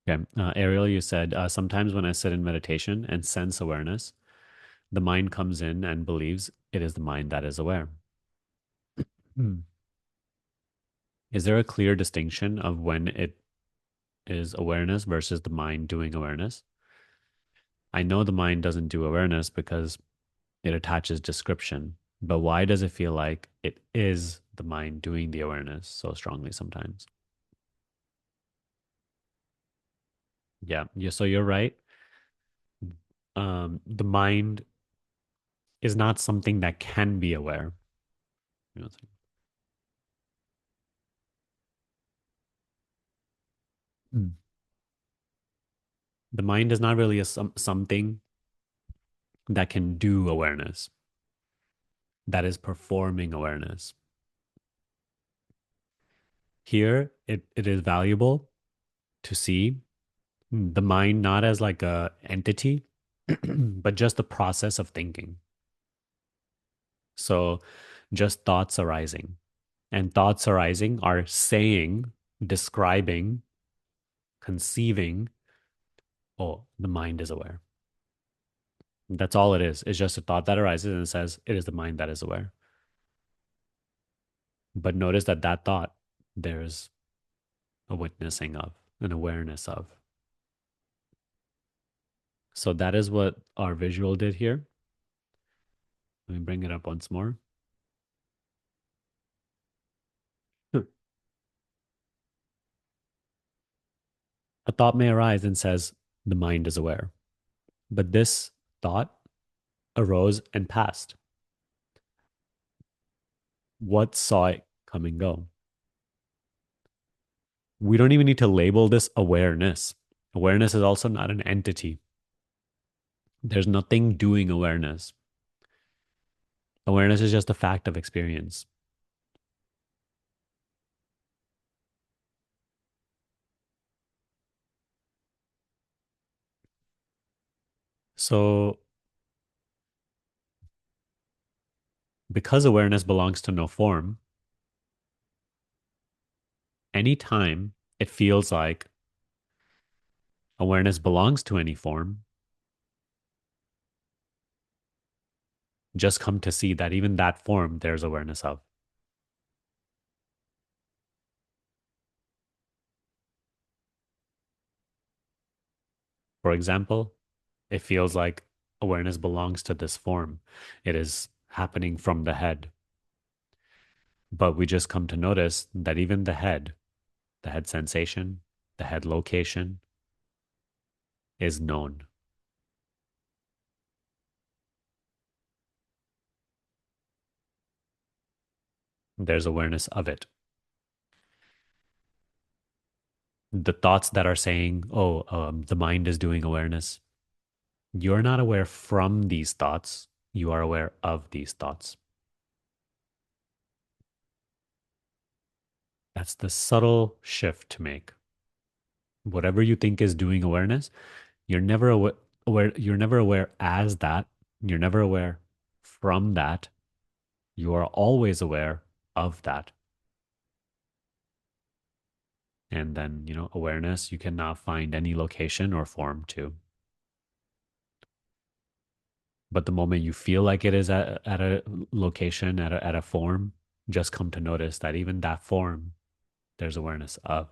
Okay. Ariel, you said sometimes when I sit in meditation and sense awareness, the mind comes in and believes it is the mind that is aware. Hmm. Is there a clear distinction of when it is awareness versus the mind doing awareness? I know the mind doesn't do awareness because it attaches description, but why does it feel like it is the mind doing the awareness so strongly sometimes? Yeah, yeah. So you're right. The mind is not something that can be aware. You know, Mm. The mind is not really something that can do awareness, that is performing awareness. Here, it is valuable to see the mind not as like a entity, but just the process of thinking. So just thoughts arising. And thoughts arising are saying, describing, conceiving, oh, the mind is aware. That's all it is. It's just a thought that arises and it says it is the mind that is aware. But notice that that thought, there's a witnessing of, an awareness of. So that is what our visual did here. Let me bring it up once more. A thought may arise and says, the mind is aware. But this thought arose and passed. What saw it come and go? We don't even need to label this awareness. Awareness is also not an entity. There's nothing doing awareness. Awareness is just a fact of experience. So, because awareness belongs to no form, anytime it feels like awareness belongs to any form, just come to see that even that form there's awareness of. For example, it feels like awareness belongs to this form. It is happening from the head. But we just come to notice that even the head sensation, the head location is known. There's awareness of it. The thoughts that are saying, oh, the mind is doing awareness, you're not aware from these thoughts. You are aware of these thoughts. That's the subtle shift to make. Whatever you think is doing awareness, you're never aware, you're never aware as that. You're never aware from that. You are always aware of that. And then, awareness, you can now find any location or form to. But the moment you feel like it is at a location, at a form, just come to notice that even that form, there's awareness of.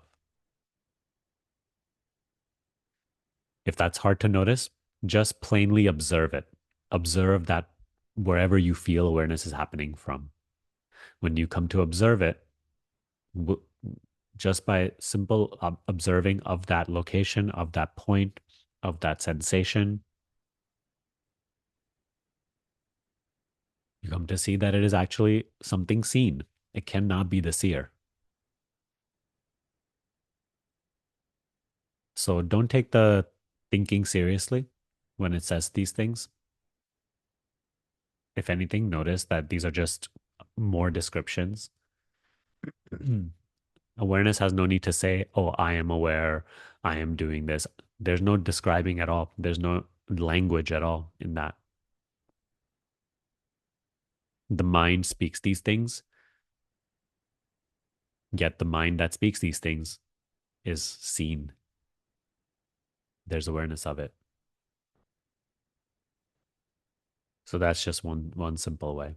If that's hard to notice, just plainly observe it. Observe that wherever you feel awareness is happening from. When you come to observe it, just by simple observing of that location, of that point, of that sensation, you come to see that it is actually something seen. It cannot be the seer. So don't take the thinking seriously when it says these things. If anything, notice that these are just more descriptions. Awareness has no need to say, oh, I am aware, I am doing this. There's no describing at all. There's no language at all in that. The mind speaks these things, yet the mind that speaks these things is seen. there's awareness of it. So that's just one simple way.